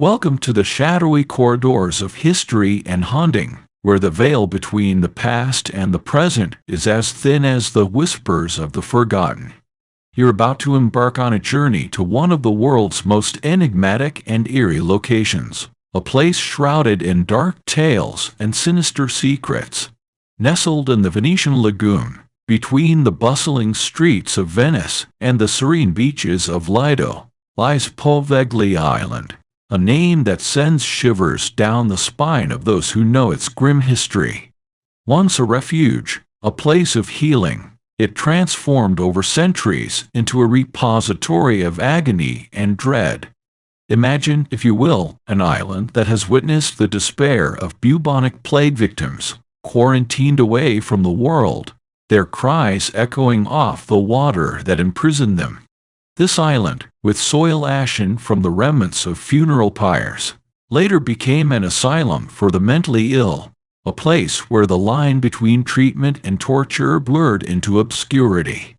Welcome to the shadowy corridors of history and haunting, where the veil between the past and the present is as thin as the whispers of the forgotten. You're about to embark on a journey to one of the world's most enigmatic and eerie locations, a place shrouded in dark tales and sinister secrets. Nestled in the Venetian Lagoon, between the bustling streets of Venice and the serene beaches of Lido, lies Poveglia Island, a name that sends shivers down the spine of those who know its grim history. Once a refuge, a place of healing, it transformed over centuries into a repository of agony and dread. Imagine, if you will, an island that has witnessed the despair of bubonic plague victims, quarantined away from the world, their cries echoing off the water that imprisoned them. This island, with soil ashen from the remnants of funeral pyres, later became an asylum for the mentally ill, a place where the line between treatment and torture blurred into obscurity.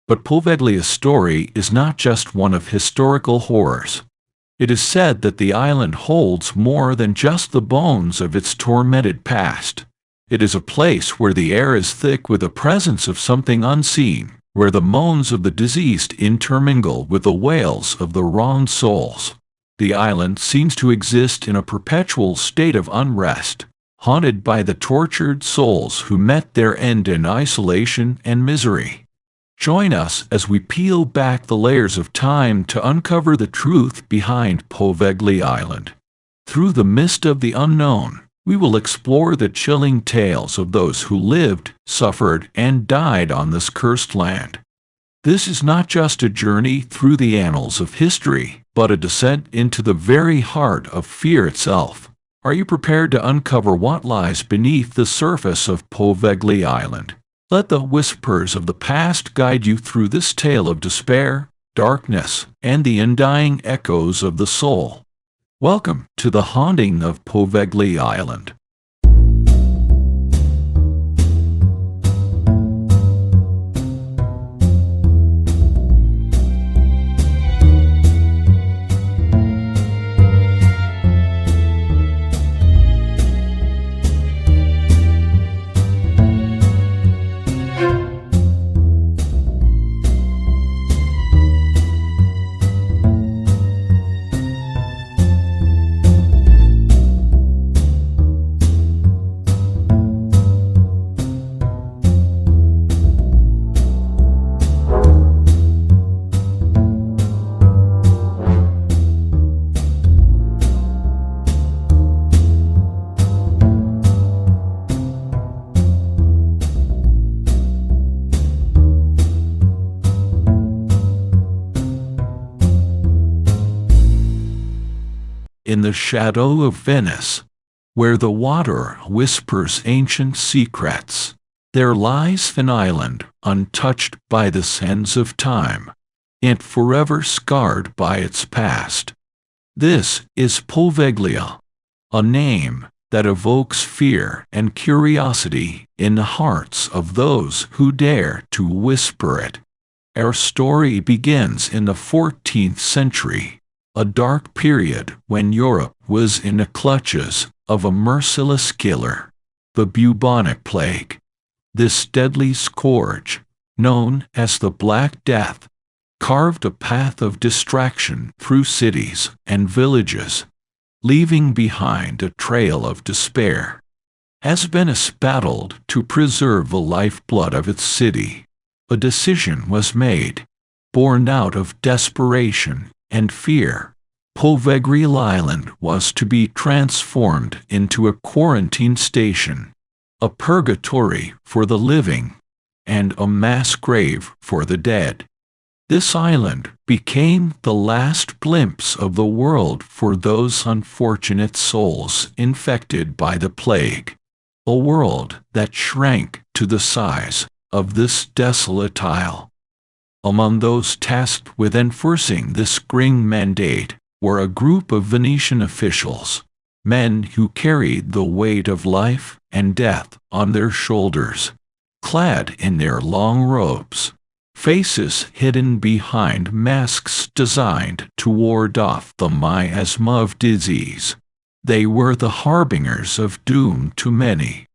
But Poveglia's story is not just one of historical horrors. It is said that the island holds more than just the bones of its tormented past. It is a place where the air is thick with the presence of something unseen, where the moans of the deceased intermingle with the wails of the wronged souls. The island seems to exist in a perpetual state of unrest, haunted by the tortured souls who met their end in isolation and misery. Join us as we peel back the layers of time to uncover the truth behind Poveglia Island. Through the mist of the unknown, we will explore the chilling tales of those who lived, suffered, and died on this cursed land. This is not just a journey through the annals of history, but a descent into the very heart of fear itself. Are you prepared to uncover what lies beneath the surface of Poveglia Island? Let the whispers of the past guide you through this tale of despair, darkness, and the undying echoes of the soul. Welcome to the haunting of Poveglia Island. In the shadow of Venice, where the water whispers ancient secrets, there lies an island untouched by the sands of time, yet forever scarred by its past. This is Poveglia, a name that evokes fear and curiosity in the hearts of those who dare to whisper it. Our story begins in the 14th century, a dark period when Europe was in the clutches of a merciless killer, the bubonic plague. This deadly scourge, known as the Black Death, carved a path of destruction through cities and villages, leaving behind a trail of despair. As Venice battled to preserve the lifeblood of its city, a decision was made, born out of desperation and fear. Poveglia Island was to be transformed into a quarantine station, a purgatory for the living, and a mass grave for the dead. This island became the last glimpse of the world for those unfortunate souls infected by the plague, a world that shrank to the size of this desolate isle. Among those tasked with enforcing this grim mandate were a group of Venetian officials, men who carried the weight of life and death on their shoulders, clad in their long robes, faces hidden behind masks designed to ward off the miasm of disease. They were the harbingers of doom to many.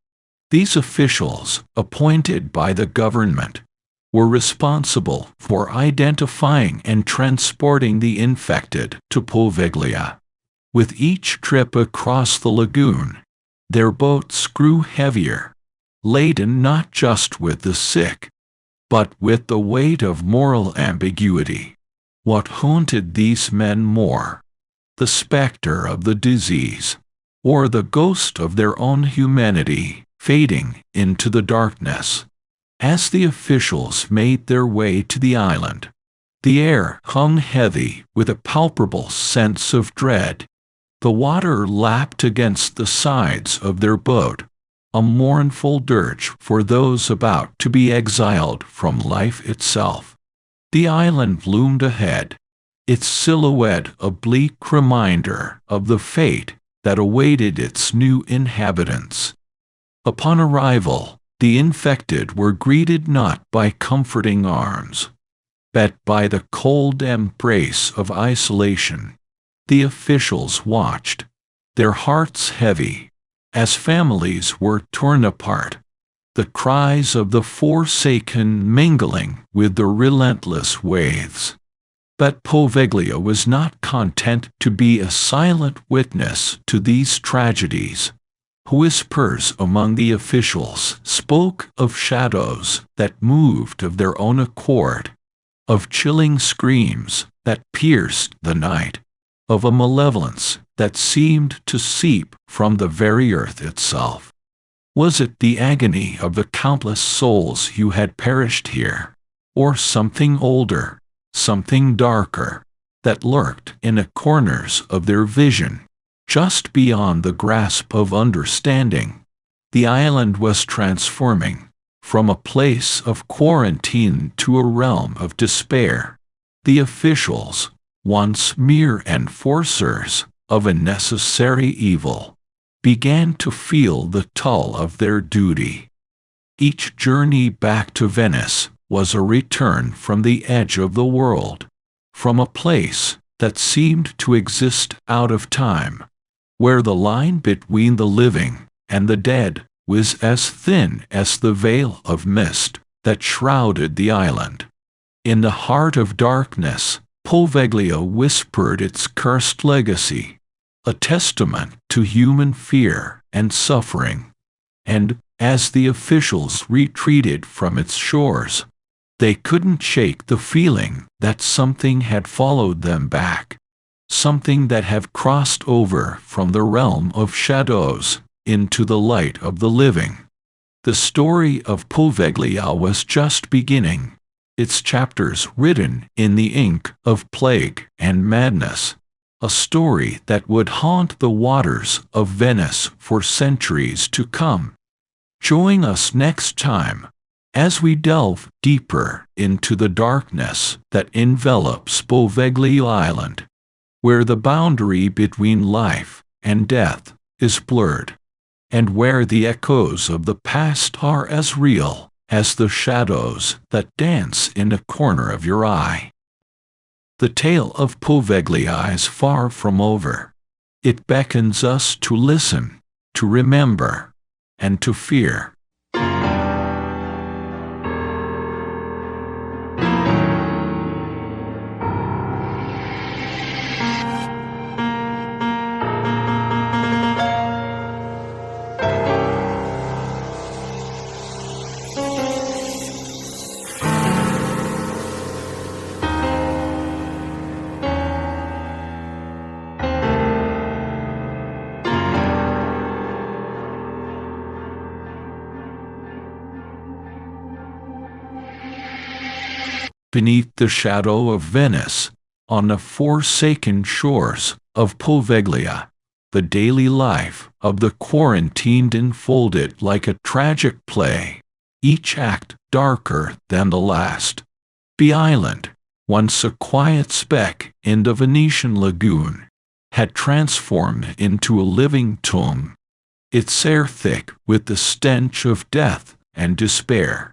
These officials, appointed by the government, were responsible for identifying and transporting the infected to Poveglia. With each trip across the lagoon, their boats grew heavier, laden not just with the sick, but with the weight of moral ambiguity. What haunted these men more? The specter of the disease, or the ghost of their own humanity fading into the darkness? As the officials made their way to the island, the air hung heavy with a palpable sense of dread. The water lapped against the sides of their boat, a mournful dirge for those about to be exiled from life itself. The island loomed ahead, its silhouette a bleak reminder of the fate that awaited its new inhabitants. Upon arrival, the infected were greeted not by comforting arms, but by the cold embrace of isolation. The officials watched, their hearts heavy, as families were torn apart, the cries of the forsaken mingling with the relentless waves. But Poveglia was not content to be a silent witness to these tragedies. Whispers among the officials spoke of shadows that moved of their own accord, of chilling screams that pierced the night, of a malevolence that seemed to seep from the very earth itself. Was it the agony of the countless souls who had perished here, or something older, something darker, that lurked in the corners of their vision, just beyond the grasp of understanding? The island was transforming, from a place of quarantine to a realm of despair. The officials, once mere enforcers of a necessary evil, began to feel the toll of their duty. Each journey back to Venice was a return from the edge of the world, from a place that seemed to exist out of time, where the line between the living and the dead was as thin as the veil of mist that shrouded the island. In the heart of darkness, Poveglia whispered its cursed legacy, a testament to human fear and suffering. And, as the officials retreated from its shores, they couldn't shake the feeling that something had followed them back, something that had crossed over from the realm of shadows into the light of the living. The story of Poveglia was just beginning, its chapters written in the ink of plague and madness, a story that would haunt the waters of Venice for centuries to come. Join us next time as we delve deeper into the darkness that envelops Poveglia Island, where the boundary between life and death is blurred, and where the echoes of the past are as real as the shadows that dance in the corner of your eye. The tale of Poveglia is far from over. It beckons us to listen, to remember, and to fear. Beneath the shadow of Venice, on the forsaken shores of Poveglia, the daily life of the quarantined unfolded like a tragic play, each act darker than the last. The island, once a quiet speck in the Venetian Lagoon, had transformed into a living tomb, its air thick with the stench of death and despair.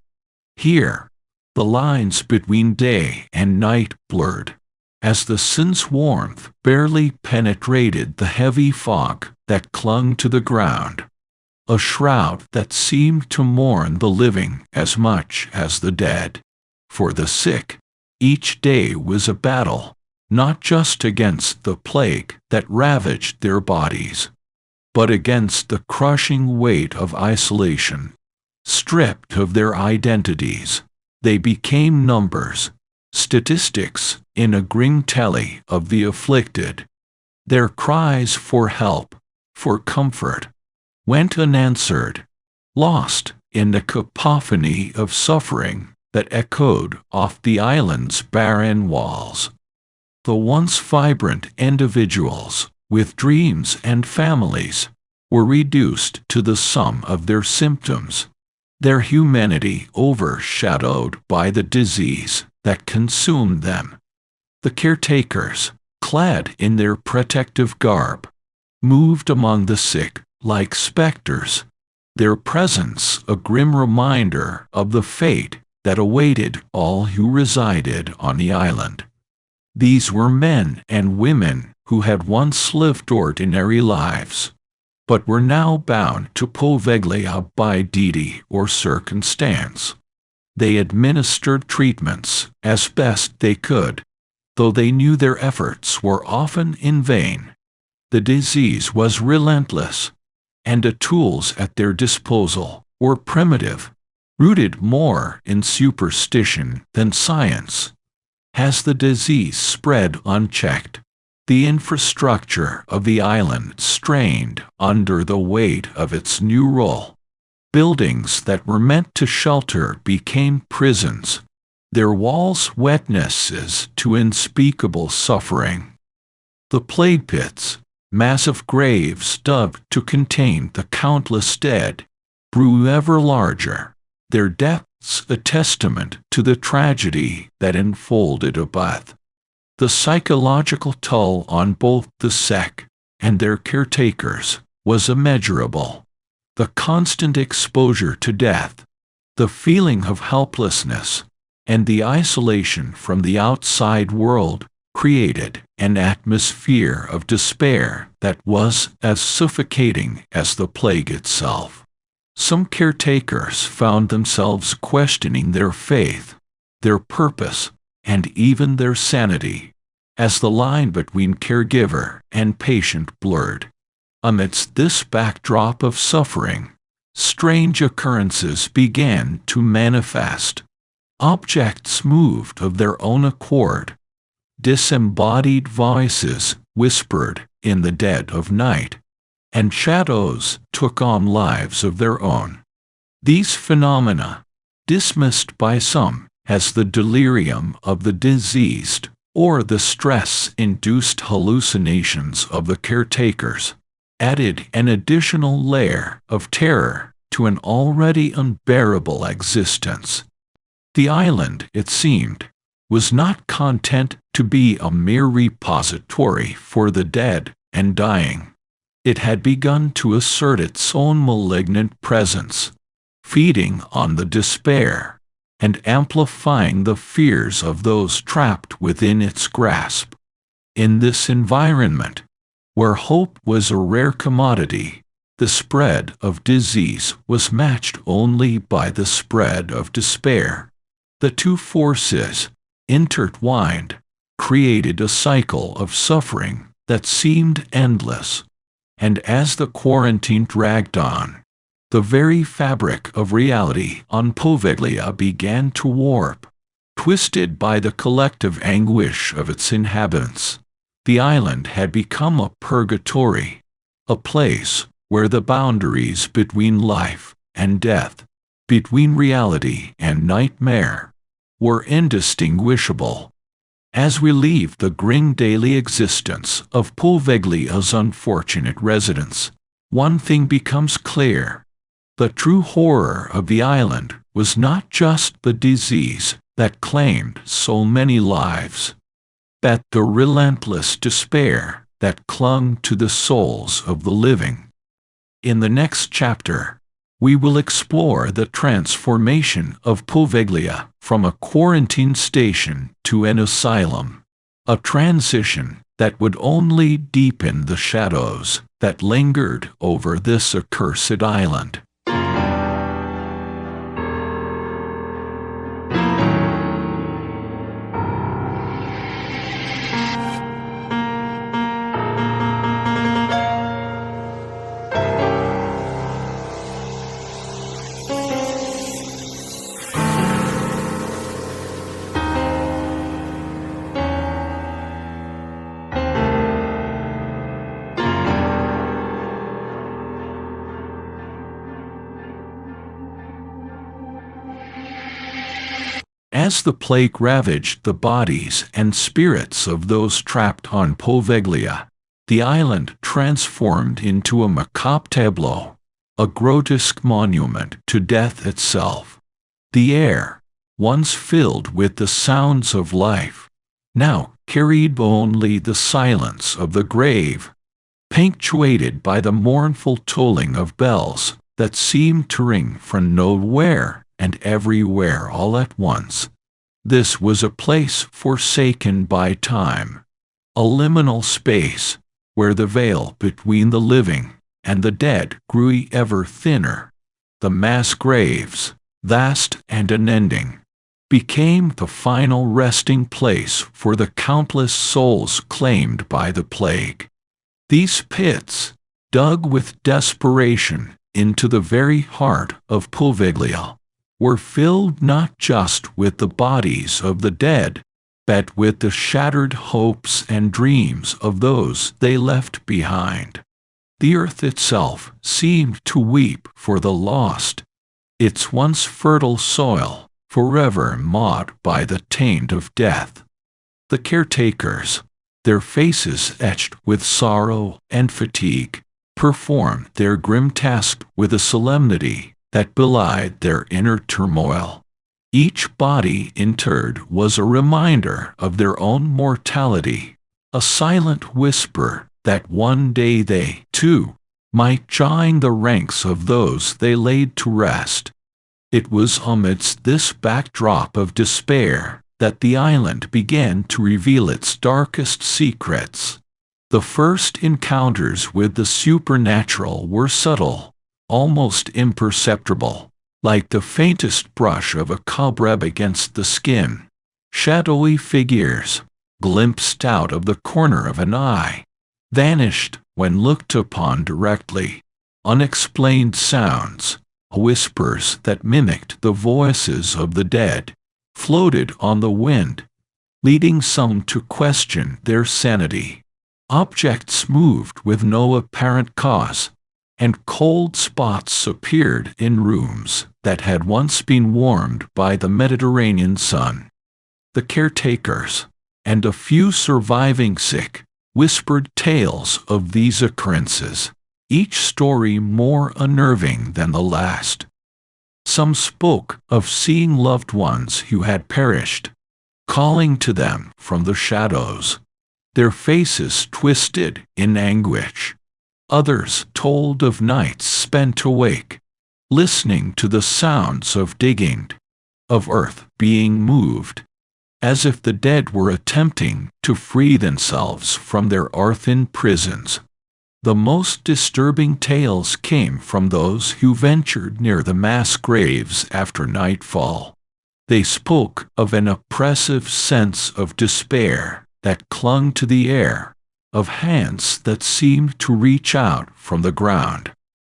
Here, The lines between day and night blurred, as the sun's warmth barely penetrated the heavy fog that clung to the ground, a shroud that seemed to mourn the living as much as the dead. For the sick, each day was a battle, not just against the plague that ravaged their bodies, but against the crushing weight of isolation. Stripped of their identities, they became numbers, statistics in a grim tally of the afflicted. Their cries for help, for comfort, went unanswered, lost in the cacophony of suffering that echoed off the island's barren walls. The once vibrant individuals, with dreams and families, were reduced to the sum of their symptoms, their humanity overshadowed by the disease that consumed them. The caretakers, clad in their protective garb, moved among the sick like specters, their presence a grim reminder of the fate that awaited all who resided on the island. These were men and women who had once lived ordinary lives, but were now bound to Poveglia by duty or circumstance. They administered treatments as best they could, though they knew their efforts were often in vain. The disease was relentless, and the tools at their disposal were primitive, rooted more in superstition than science. As the disease spread unchecked, the infrastructure of the island strained under the weight of its new role. Buildings that were meant to shelter became prisons, their walls witnesses to unspeakable suffering. The plague pits, massive graves dug to contain the countless dead, grew ever larger, their depths a testament to the tragedy that enfolded above. The psychological toll on both the sick and their caretakers was immeasurable. The constant exposure to death, the feeling of helplessness, and the isolation from the outside world created an atmosphere of despair that was as suffocating as the plague itself. Some caretakers found themselves questioning their faith, their purpose, and even their sanity, as the line between caregiver and patient blurred. Amidst this backdrop of suffering, strange occurrences began to manifest. Objects moved of their own accord. Disembodied voices whispered in the dead of night, and shadows took on lives of their own. These phenomena, dismissed by some as the delirium of the diseased or the stress-induced hallucinations of the caretakers, added an additional layer of terror to an already unbearable existence. The island, it seemed, was not content to be a mere repository for the dead and dying. It had begun to assert its own malignant presence, feeding on the despair and amplifying the fears of those trapped within its grasp. In this environment, where hope was a rare commodity, the spread of disease was matched only by the spread of despair. The two forces, intertwined, created a cycle of suffering that seemed endless. And as the quarantine dragged on, the very fabric of reality on Poveglia began to warp, twisted by the collective anguish of its inhabitants. The island had become a purgatory, a place where the boundaries between life and death, between reality and nightmare, were indistinguishable. As we leave the grim daily existence of Poveglia's unfortunate residents, one thing becomes clear. The true horror of the island was not just the disease that claimed so many lives, but the relentless despair that clung to the souls of the living. In the next chapter, we will explore the transformation of Poveglia from a quarantine station to an asylum, a transition that would only deepen the shadows that lingered over this accursed island. As the plague ravaged the bodies and spirits of those trapped on Poveglia, the island transformed into a macabre tableau, a grotesque monument to death itself. The air, once filled with the sounds of life, now carried only the silence of the grave, punctuated by the mournful tolling of bells that seemed to ring from nowhere and everywhere all at once. This was a place forsaken by time, a liminal space where the veil between the living and the dead grew ever thinner. The mass graves, vast and unending, became the final resting place for the countless souls claimed by the plague. These pits, dug with desperation into the very heart of Poveglia, were filled not just with the bodies of the dead, but with the shattered hopes and dreams of those they left behind. The earth itself seemed to weep for the lost, its once fertile soil forever marred by the taint of death. The caretakers, their faces etched with sorrow and fatigue, performed their grim task with a solemnity that belied their inner turmoil. Each body interred was a reminder of their own mortality, a silent whisper that one day they, too, might join the ranks of those they laid to rest. It was amidst this backdrop of despair that the island began to reveal its darkest secrets. The first encounters with the supernatural were subtle, almost imperceptible, like the faintest brush of a cobweb against the skin. Shadowy figures, glimpsed out of the corner of an eye, vanished when looked upon directly. Unexplained sounds, whispers that mimicked the voices of the dead, floated on the wind, leading some to question their sanity. Objects moved with no apparent cause, and cold spots appeared in rooms that had once been warmed by the Mediterranean sun. The caretakers, and a few surviving sick, whispered tales of these occurrences, each story more unnerving than the last. Some spoke of seeing loved ones who had perished, calling to them from the shadows, their faces twisted in anguish. Others told of nights spent awake, listening to the sounds of digging, of earth being moved, as if the dead were attempting to free themselves from their earthen prisons. The most disturbing tales came from those who ventured near the mass graves after nightfall. They spoke of an oppressive sense of despair that clung to the air, of hands that seemed to reach out from the ground,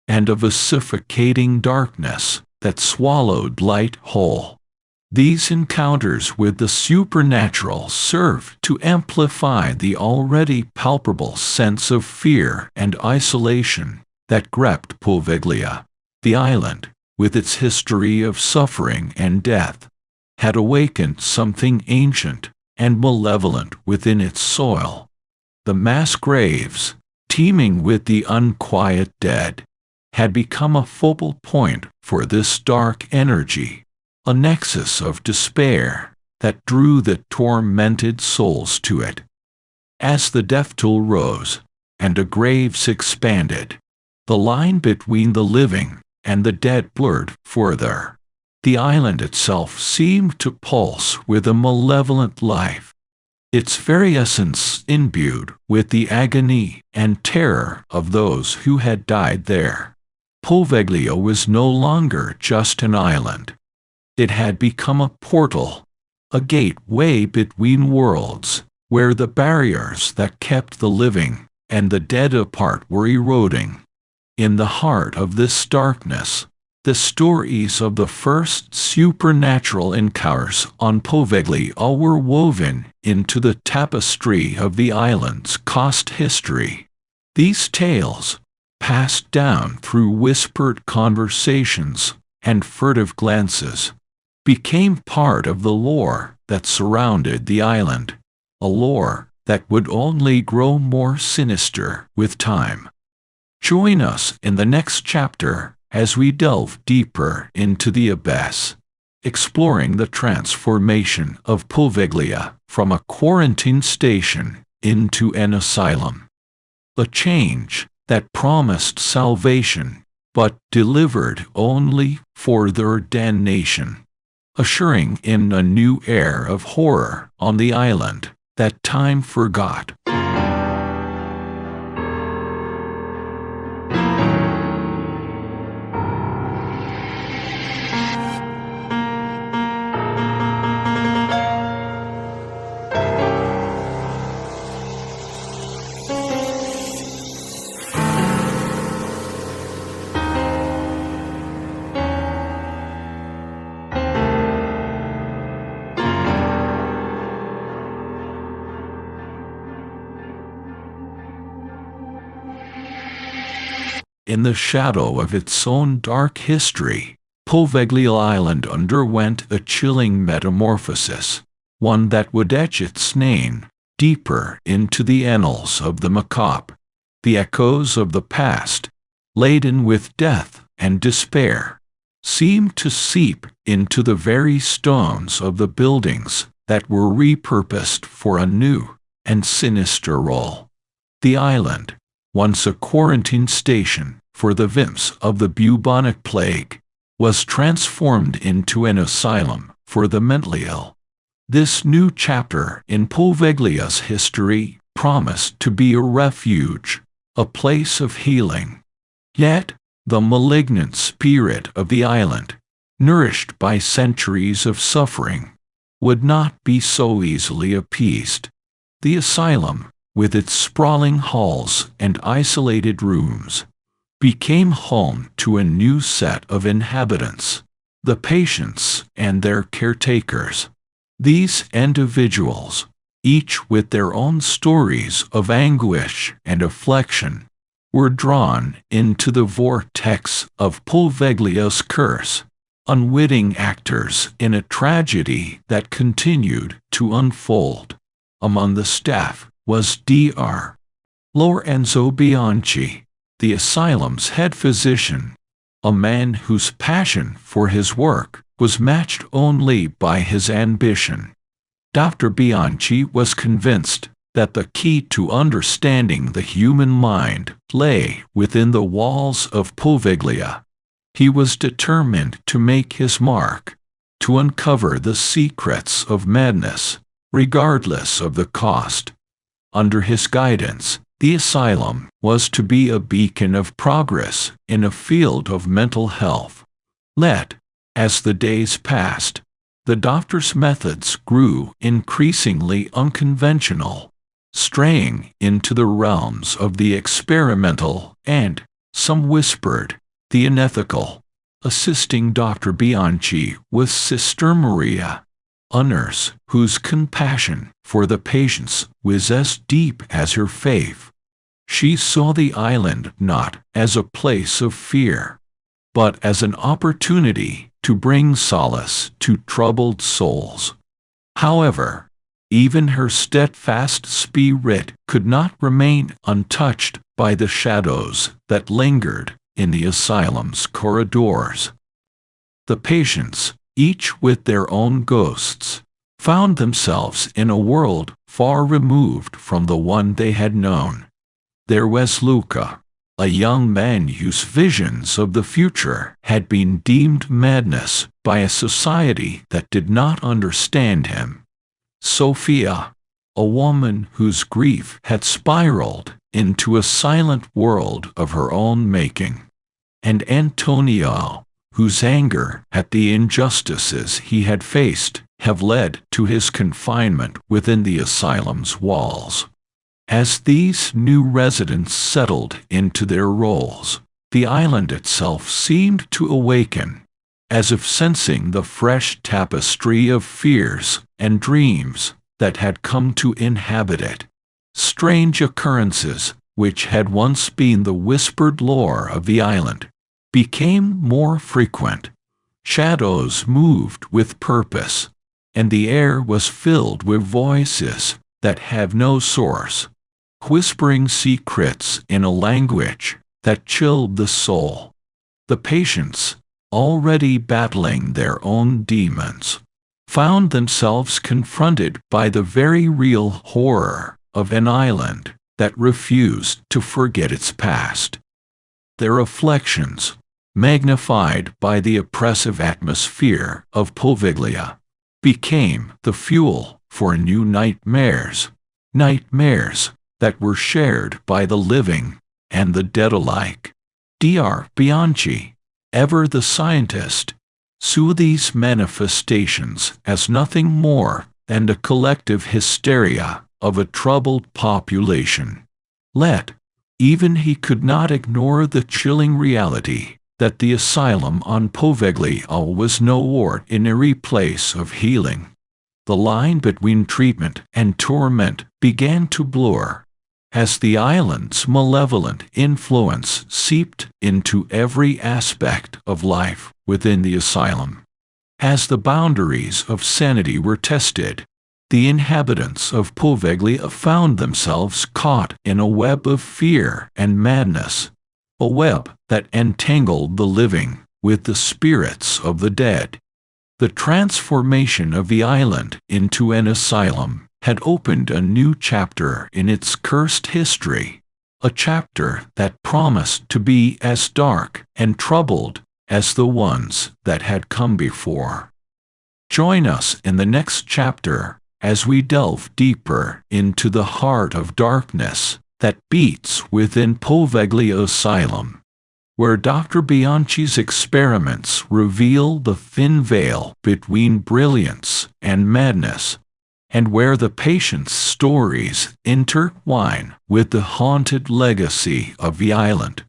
and of a suffocating darkness that swallowed light whole. These encounters with the supernatural served to amplify the already palpable sense of fear and isolation that gripped Poveglia. The island, with its history of suffering and death, had awakened something ancient and malevolent within its soil. The mass graves, teeming with the unquiet dead, had become a focal point for this dark energy, a nexus of despair that drew the tormented souls to it. As the death toll rose, and the graves expanded, the line between the living and the dead blurred further. The island itself seemed to pulse with a malevolent life, its very essence imbued with the agony and terror of those who had died there. Poveglia was no longer just an island. It had become a portal, a gateway between worlds, where the barriers that kept the living and the dead apart were eroding. In the heart of this darkness, the stories of the first supernatural encounters on Poveglia were woven into the tapestry of the island's cursed history. These tales, passed down through whispered conversations and furtive glances, became part of the lore that surrounded the island, a lore that would only grow more sinister with time. Join us in the next chapter as we delve deeper into the abyss, exploring the transformation of Poveglia from a quarantine station into an asylum. A change that promised salvation, but delivered only further damnation, ushering in a new era of horror on the island that time forgot. In the shadow of its own dark history, Poveglia Island underwent a chilling metamorphosis, one that would etch its name deeper into the annals of the macabre. The echoes of the past, laden with death and despair, seemed to seep into the very stones of the buildings that were repurposed for a new and sinister role. The island, once a quarantine station for the victims of the bubonic plague, was transformed into an asylum for the mentally ill. This new chapter in Poveglia's history promised to be a refuge, a place of healing. Yet, the malignant spirit of the island, nourished by centuries of suffering, would not be so easily appeased. The asylum, with its sprawling halls and isolated rooms, became home to a new set of inhabitants, the patients and their caretakers. These individuals, each with their own stories of anguish and affliction, were drawn into the vortex of Poveglia's curse, unwitting actors in a tragedy that continued to unfold. Among the staff was Dr. Lorenzo Bianchi, the asylum's head physician, a man whose passion for his work was matched only by his ambition. Dr. Bianchi was convinced that the key to understanding the human mind lay within the walls of Poveglia. He was determined to make his mark, to uncover the secrets of madness, regardless of the cost. Under his guidance, the asylum was to be a beacon of progress in a field of mental health. Yet, as the days passed, the doctor's methods grew increasingly unconventional, straying into the realms of the experimental and, some whispered, the unethical. Assisting Dr. Bianchi was Sister Maria, a nurse whose compassion for the patients was as deep as her faith. She saw the island not as a place of fear, but as an opportunity to bring solace to troubled souls. However, even her steadfast spirit could not remain untouched by the shadows that lingered in the asylum's corridors. The patients, each with their own ghosts, found themselves in a world far removed from the one they had known. There was Luca, a young man whose visions of the future had been deemed madness by a society that did not understand him. Sophia, a woman whose grief had spiraled into a silent world of her own making. And Antonio, whose anger at the injustices he had faced have led to his confinement within the asylum's walls. As these new residents settled into their roles, the island itself seemed to awaken, as if sensing the fresh tapestry of fears and dreams that had come to inhabit it. Strange occurrences, which had once been the whispered lore of the island, became more frequent. Shadows moved with purpose, and the air was filled with voices that have no source, whispering secrets in a language that chilled the soul. The patients, already battling their own demons, found themselves confronted by the very real horror of an island that refused to forget its past. Their afflictions, magnified by the oppressive atmosphere of Poveglia, became the fuel for new nightmares that were shared by the living and the dead alike. Dr. Bianchi, ever the scientist, saw these manifestations as nothing more than a collective hysteria of a troubled population. Even he could not ignore the chilling reality that the asylum on Poveglia was no ordinary place of healing. The line between treatment and torment began to blur, as the island's malevolent influence seeped into every aspect of life within the asylum. As the boundaries of sanity were tested, the inhabitants of Poveglia found themselves caught in a web of fear and madness, a web that entangled the living with the spirits of the dead. The transformation of the island into an asylum had opened a new chapter in its cursed history, a chapter that promised to be as dark and troubled as the ones that had come before. Join us in the next chapter as we delve deeper into the heart of darkness that beats within Poveglia Asylum, where Dr. Bianchi's experiments reveal the thin veil between brilliance and madness, and where the patient's stories intertwine with the haunted legacy of the island.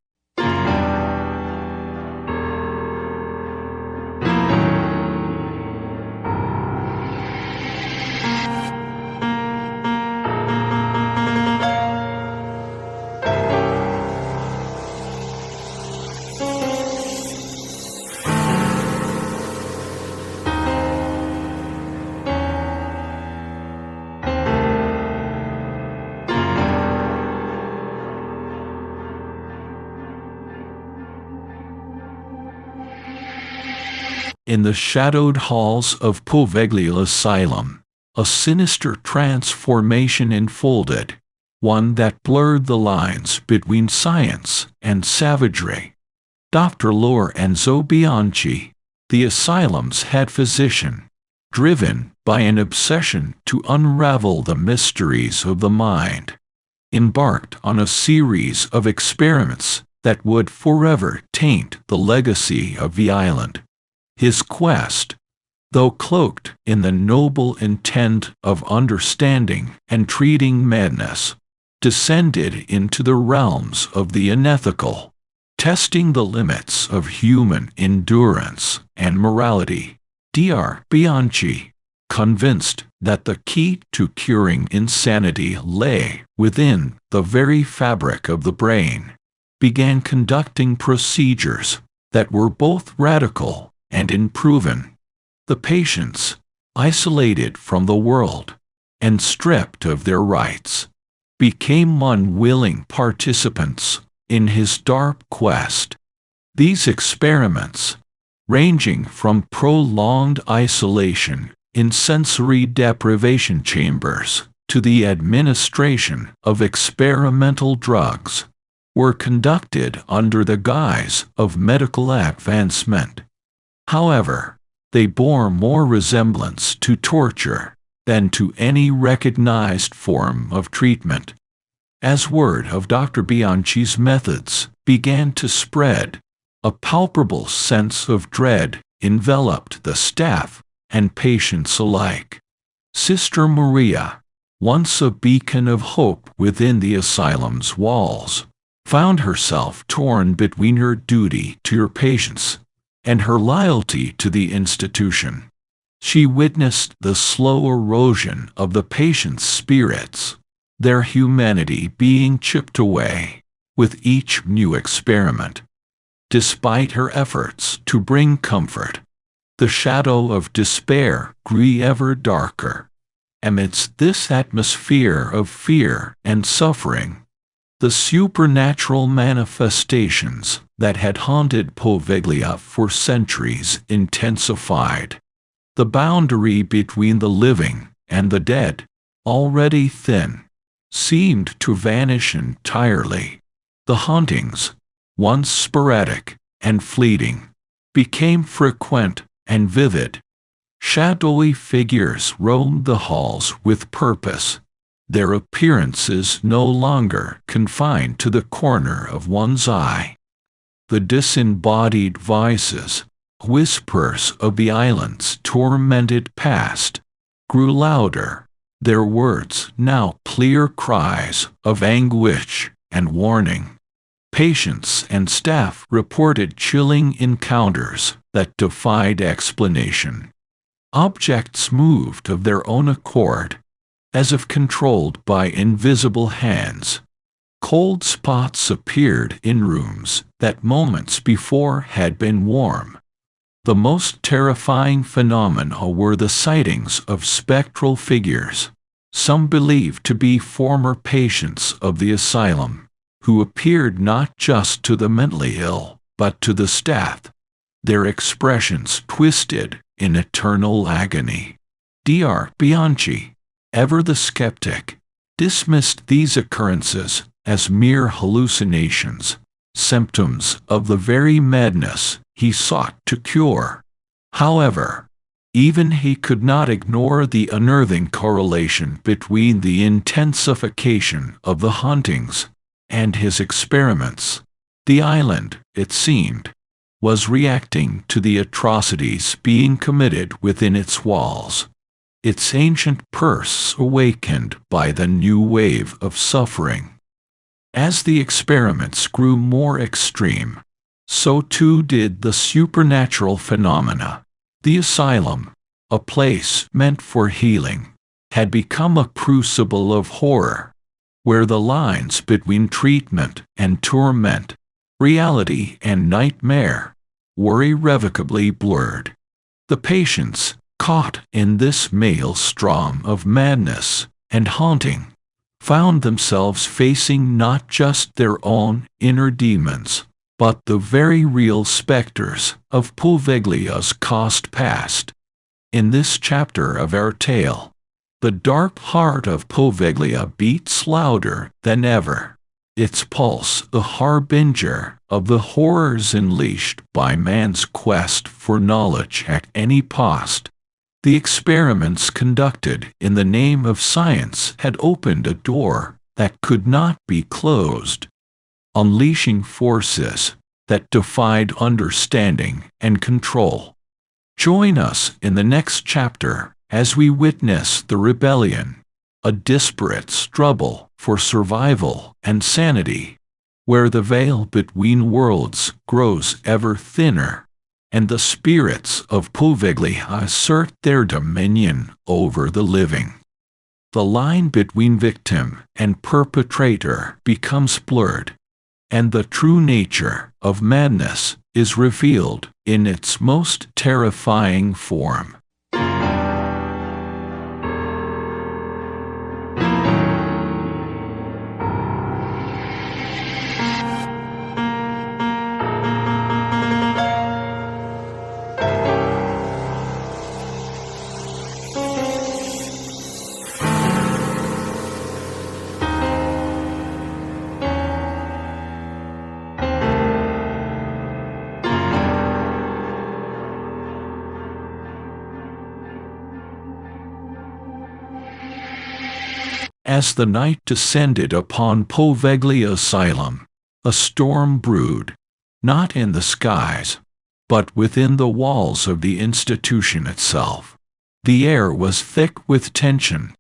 In the shadowed halls of Poveglia Asylum, a sinister transformation unfolded, one that blurred the lines between science and savagery. Dr. Lorenzo Bianchi, the asylum's head physician, driven by an obsession to unravel the mysteries of the mind, embarked on a series of experiments that would forever taint the legacy of the island. His quest, though cloaked in the noble intent of understanding and treating madness, descended into the realms of the unethical, testing the limits of human endurance and morality. Dr. Bianchi, convinced that the key to curing insanity lay within the very fabric of the brain, began conducting procedures that were both radical and unproven. The patients, isolated from the world and stripped of their rights, became unwilling participants in his dark quest. These experiments, ranging from prolonged isolation in sensory deprivation chambers to the administration of experimental drugs, were conducted under the guise of medical advancement. However, they bore more resemblance to torture than to any recognized form of treatment. As word of Dr. Bianchi's methods began to spread, a palpable sense of dread enveloped the staff and patients alike. Sister Maria, once a beacon of hope within the asylum's walls, found herself torn between her duty to her patients and her loyalty to the institution. She witnessed the slow erosion of the patients' spirits, their humanity being chipped away with each new experiment. Despite her efforts to bring comfort, the shadow of despair grew ever darker. Amidst this atmosphere of fear and suffering, the supernatural manifestations that had haunted Poveglia for centuries intensified. The boundary between the living and the dead, already thin, seemed to vanish entirely. The hauntings, once sporadic and fleeting, became frequent and vivid. Shadowy figures roamed the halls with purpose, their appearances no longer confined to the corner of one's eye. The disembodied voices, whispers of the island's tormented past, grew louder, their words now clear cries of anguish and warning. Patients and staff reported chilling encounters that defied explanation. Objects moved of their own accord, as if controlled by invisible hands. Cold spots appeared in rooms that moments before had been warm. The most terrifying phenomena were the sightings of spectral figures, some believed to be former patients of the asylum, who appeared not just to the mentally ill, but to the staff, their expressions twisted in eternal agony. Dr. Bianchi, ever the skeptic, dismissed these occurrences as mere hallucinations, symptoms of the very madness he sought to cure. However, even he could not ignore the unnerving correlation between the intensification of the hauntings and his experiments. The island, it seemed, was reacting to the atrocities being committed within its walls, its ancient purse awakened by the new wave of suffering. As the experiments grew more extreme, so too did the supernatural phenomena. The asylum, a place meant for healing, had become a crucible of horror, where the lines between treatment and torment, reality and nightmare, were irrevocably blurred. The patients, caught in this maelstrom of madness and haunting, found themselves facing not just their own inner demons, but the very real specters of Poveglia's cost past. In this chapter of our tale, the dark heart of Poveglia beats louder than ever, its pulse the harbinger of the horrors unleashed by man's quest for knowledge at any cost. The experiments conducted in the name of science had opened a door that could not be closed, unleashing forces that defied understanding and control. Join us in the next chapter as we witness the rebellion, a desperate struggle for survival and sanity, where the veil between worlds grows ever thinner, and the spirits of Poveglia assert their dominion over the living. The line between victim and perpetrator becomes blurred, and the true nature of madness is revealed in its most terrifying form. As the night descended upon Poveglia Asylum, a storm brewed, not in the skies, but within the walls of the institution itself. The air was thick with tension,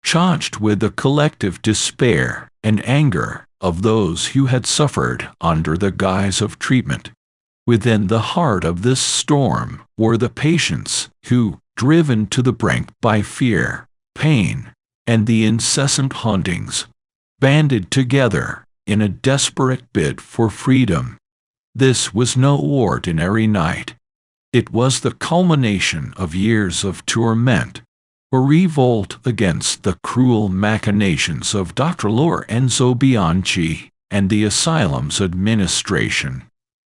charged with the collective despair and anger of those who had suffered under the guise of treatment. Within the heart of this storm were the patients who, driven to the brink by fear, pain, and the incessant hauntings, banded together in a desperate bid for freedom. This was no ordinary night. It was the culmination of years of torment, a revolt against the cruel machinations of Dr. Lorenzo Bianchi and the asylum's administration.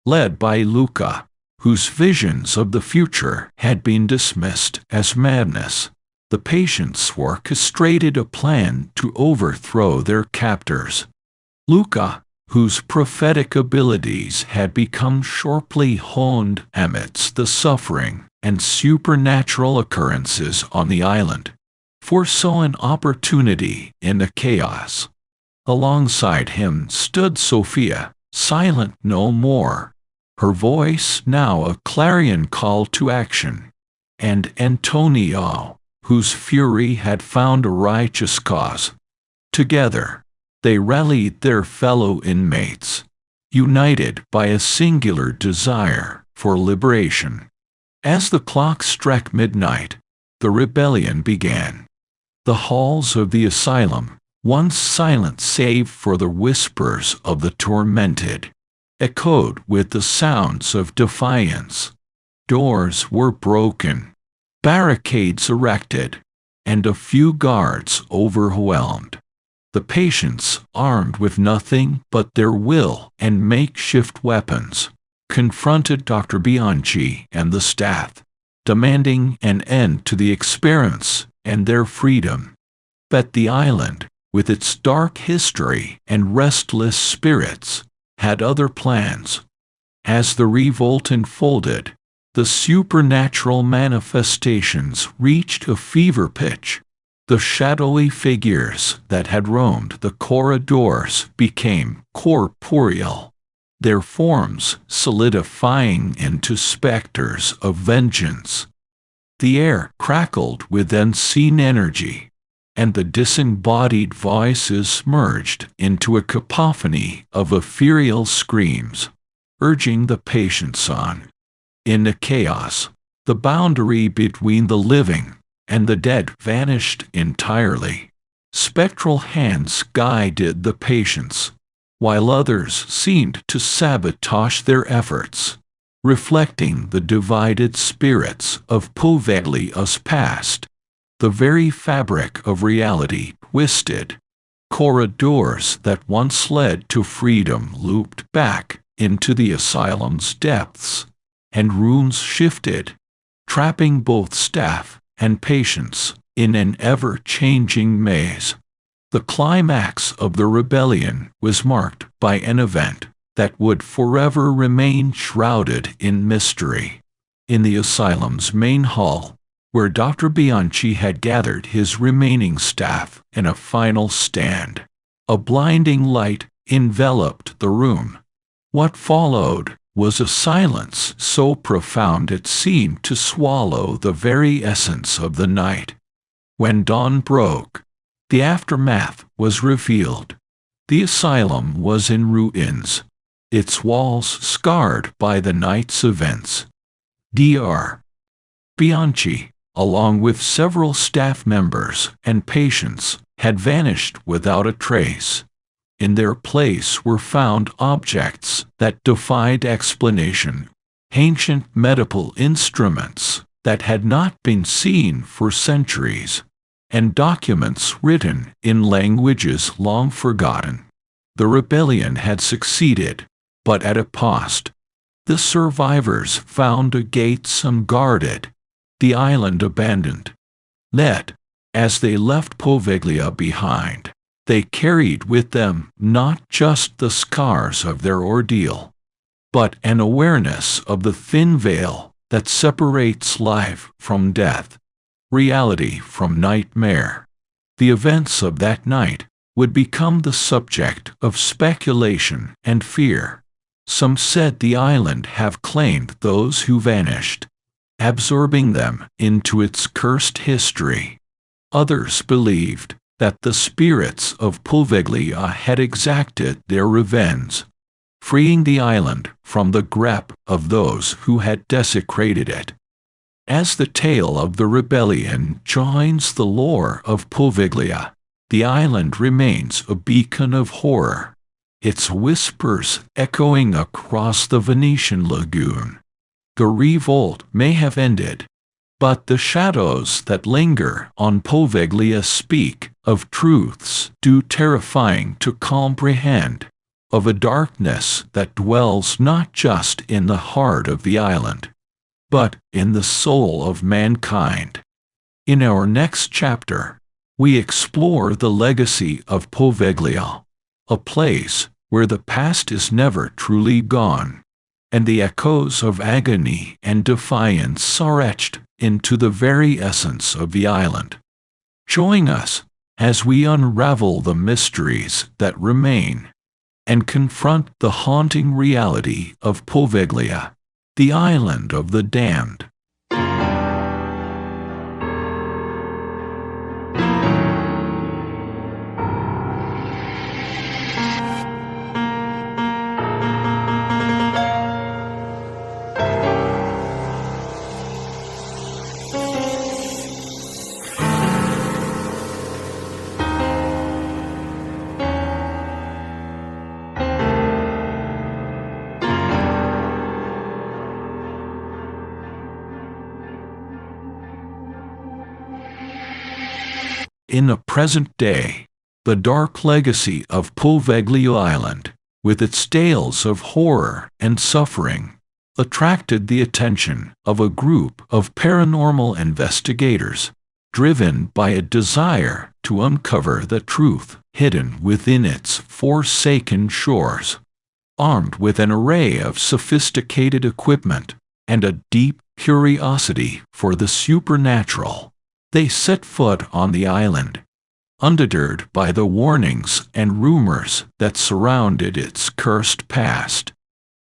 Led by Luca, whose visions of the future had been dismissed as madness, the patients orchestrated a plan to overthrow their captors. Luca, whose prophetic abilities had become sharply honed amidst the suffering and supernatural occurrences on the island, foresaw an opportunity in the chaos. Alongside him stood Sophia, silent no more, her voice now a clarion call to action, and Antonio, whose fury had found a righteous cause. Together, they rallied their fellow inmates, united by a singular desire for liberation. As the clock struck midnight, the rebellion began. The halls of the asylum, once silent save for the whispers of the tormented, echoed with the sounds of defiance. Doors were broken, barricades erected, and a few guards overwhelmed. The patients, armed with nothing but their will and makeshift weapons, confronted Dr. Bianchi and the staff, demanding an end to the experiments and their freedom. But the island, with its dark history and restless spirits, had other plans. As the revolt unfolded, the supernatural manifestations reached a fever pitch. The shadowy figures that had roamed the corridors became corporeal, their forms solidifying into specters of vengeance. The air crackled with unseen energy, and the disembodied voices merged into a cacophony of ethereal screams, urging the patients on. In the chaos, the boundary between the living and the dead vanished entirely. Spectral hands guided the patients, while others seemed to sabotage their efforts, reflecting the divided spirits of Poveglia's past. The very fabric of reality twisted. Corridors that once led to freedom looped back into the asylum's depths, and rooms shifted, trapping both staff and patients in an ever-changing maze. The climax of the rebellion was marked by an event that would forever remain shrouded in mystery. In the asylum's main hall, where Dr. Bianchi had gathered his remaining staff in a final stand, a blinding light enveloped the room. What followed was a silence so profound it seemed to swallow the very essence of the night. When dawn broke, the aftermath was revealed. The asylum was in ruins, its walls scarred by the night's events. Dr. Bianchi, along with several staff members and patients, had vanished without a trace. In their place were found objects that defied explanation, ancient medical instruments that had not been seen for centuries, and documents written in languages long forgotten. The rebellion had succeeded, but at a cost. The survivors found the gates unguarded, the island abandoned. Yet, as they left Poveglia behind, they carried with them not just the scars of their ordeal, but an awareness of the thin veil that separates life from death, reality from nightmare. The events of that night would become the subject of speculation and fear. Some said the island have claimed those who vanished, absorbing them into its cursed history. Others believed that the spirits of Poveglia had exacted their revenge, freeing the island from the grip of those who had desecrated it. As the tale of the rebellion joins the lore of Poveglia, the island remains a beacon of horror, its whispers echoing across the Venetian Lagoon. The revolt may have ended, but the shadows that linger on Poveglia speak of truths too terrifying to comprehend, of a darkness that dwells not just in the heart of the island, but in the soul of mankind. In our next chapter, we explore the legacy of Poveglia, a place where the past is never truly gone, and the echoes of agony and defiance are etched into the very essence of the island. Join us as we unravel the mysteries that remain and confront the haunting reality of Poveglia, the island of the damned. In the present day, the dark legacy of Poveglia Island, with its tales of horror and suffering, attracted the attention of a group of paranormal investigators, driven by a desire to uncover the truth hidden within its forsaken shores. Armed with an array of sophisticated equipment and a deep curiosity for the supernatural, they set foot on the island, undeterred by the warnings and rumors that surrounded its cursed past.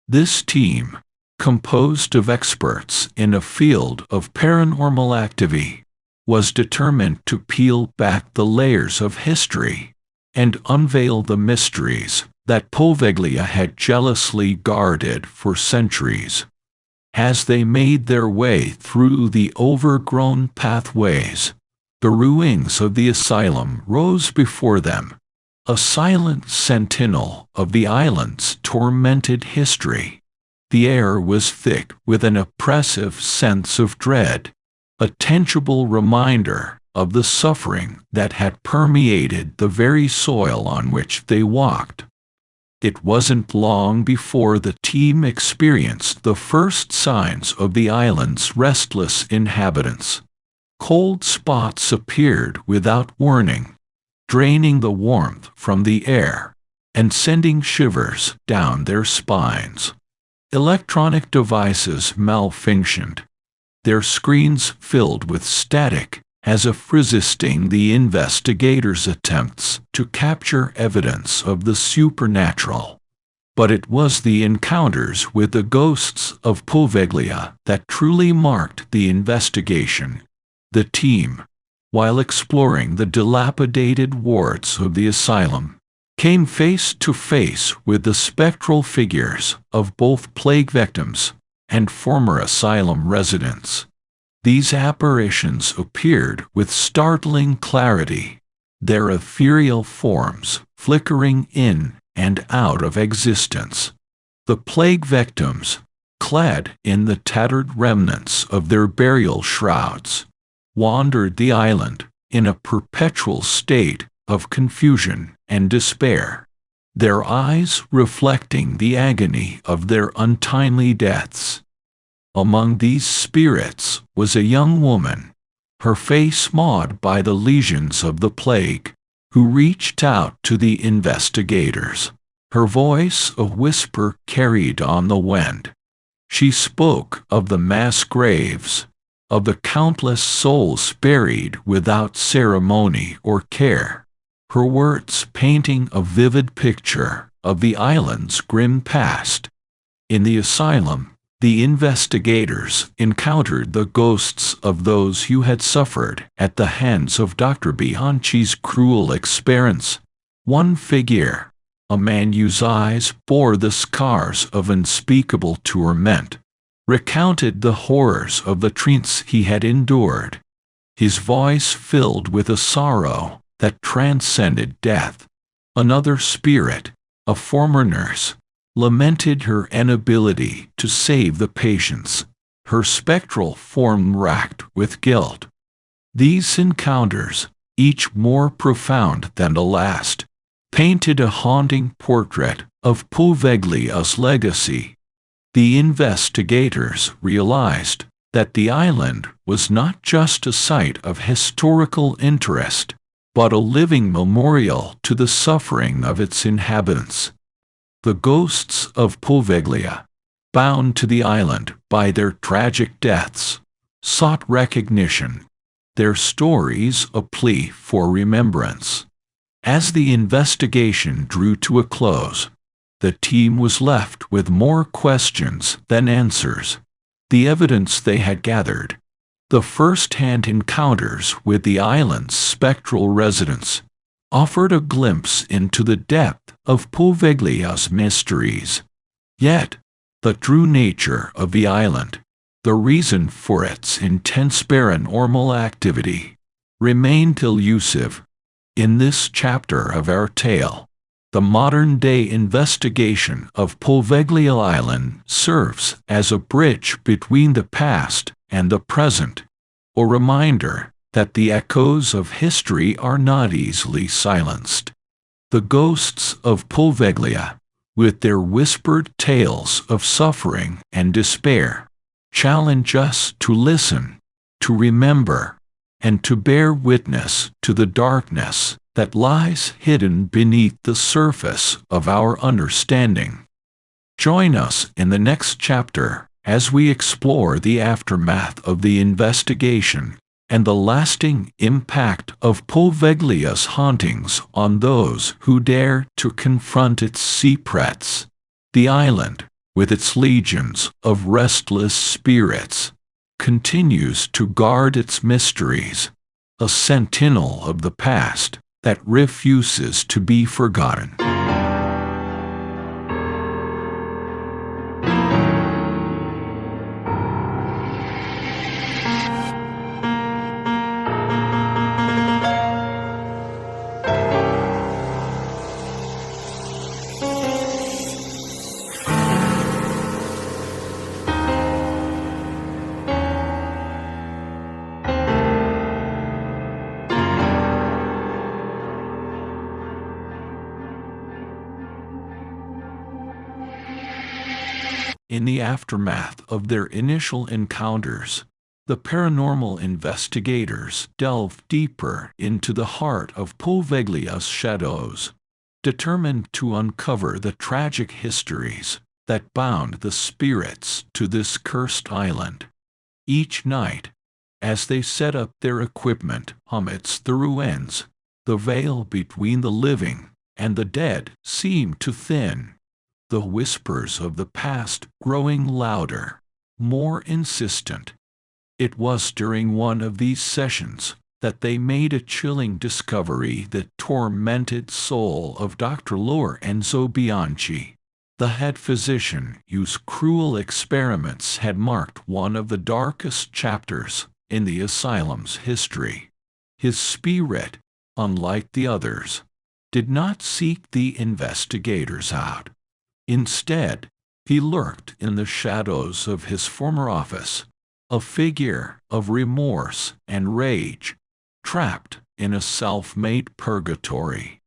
This team, composed of experts in a field of paranormal activity, was determined to peel back the layers of history and unveil the mysteries that Poveglia had jealously guarded for centuries. As they made their way through the overgrown pathways, the ruins of the asylum rose before them, a silent sentinel of the island's tormented history. The air was thick with an oppressive sense of dread, a tangible reminder of the suffering that had permeated the very soil on which they walked. It wasn't long before the team experienced the first signs of the island's restless inhabitants. Cold spots appeared without warning, draining the warmth from the air and sending shivers down their spines. Electronic devices malfunctioned, their screens filled with static, as if resisting the investigators' attempts to capture evidence of the supernatural. But it was the encounters with the ghosts of Poveglia that truly marked the investigation. The team, while exploring the dilapidated wards of the asylum, came face to face with the spectral figures of both plague victims and former asylum residents. These apparitions appeared with startling clarity, their ethereal forms flickering in and out of existence. The plague victims, clad in the tattered remnants of their burial shrouds, wandered the island in a perpetual state of confusion and despair, their eyes reflecting the agony of their untimely deaths. Among these spirits was a young woman, her face marred by the lesions of the plague, who reached out to the investigators, her voice a whisper carried on the wind. She spoke of the mass graves, of the countless souls buried without ceremony or care. Her words painting a vivid picture of the island's grim past. In the asylum, the investigators encountered the ghosts of those who had suffered at the hands of Dr. Bianchi's cruel experiments. One figure, a man whose eyes bore the scars of unspeakable torment, recounted the horrors of the treatments he had endured, his voice filled with a sorrow that transcended death. Another spirit, a former nurse, lamented her inability to save the patients, her spectral form racked with guilt. These encounters, each more profound than the last, painted a haunting portrait of Poveglia's legacy. The investigators realized that the island was not just a site of historical interest, but a living memorial to the suffering of its inhabitants. The ghosts of Poveglia, bound to the island by their tragic deaths, sought recognition, their stories a plea for remembrance. As the investigation drew to a close, the team was left with more questions than answers. The evidence they had gathered, the first-hand encounters with the island's spectral residents, offered a glimpse into the depth of Poveglia's mysteries. Yet, the true nature of the island, the reason for its intense paranormal activity, remained elusive. In this chapter of our tale, the modern-day investigation of Poveglia Island serves as a bridge between the past and the present, a reminder that the echoes of history are not easily silenced. The ghosts of Poveglia, with their whispered tales of suffering and despair, challenge us to listen, to remember, and to bear witness to the darkness that lies hidden beneath the surface of our understanding. Join us in the next chapter as we explore the aftermath of the investigation and the lasting impact of Poveglia's hauntings on those who dare to confront its secrets. The island, with its legions of restless spirits, continues to guard its mysteries, a sentinel of the past that refuses to be forgotten. In the aftermath of their initial encounters, the paranormal investigators delved deeper into the heart of Poveglia's shadows, determined to uncover the tragic histories that bound the spirits to this cursed island. Each night, as they set up their equipment amidst the ruins, the veil between the living and the dead seemed to thin, the whispers of the past growing louder, more insistent. It was during one of these sessions that they made a chilling discovery that tormented soul of Dr. Lorenzo Bianchi, the head physician whose cruel experiments had marked one of the darkest chapters in the asylum's history. His spirit, unlike the others, did not seek the investigators out. Instead, he lurked in the shadows of his former office, a figure of remorse and rage, trapped in a self-made purgatory.